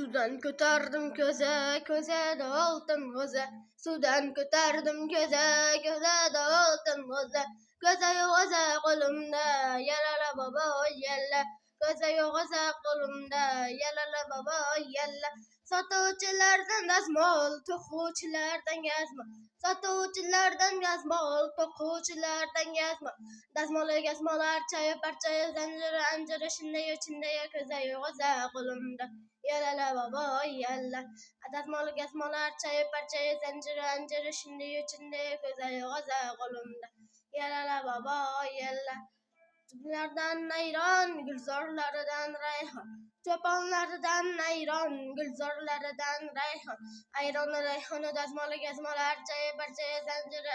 Sudan ko'tardim ko'zada oltin g'o'za. Sudan ko'tardim ko'zada oltin g'o'za. Ko'za yo'g'oza qo'limda, yalala boboy yalla. Ko'za yo'g'oza qo'limda, yalala boboy yalla. Sotuvchilardan dazmol, to'quvchilardan gazmol. Sotuvchilardan gazmol, to'quvchilardan gazmol. Dazmol archayib zanjiri shunday ko'za yo'g'oza qo'limda. Yalala boboy yalla. Dazmol archayib zanjiri shunday ko'za yo'g'oza qo'limda. Yalala boboy yalla. Cho'ponlardan ayron, gulzorlaridan rayhon. Cho'ponlardan ayron, gulzorlaridan rayhon. Ayron rayhoni dazmol archayib zanjiri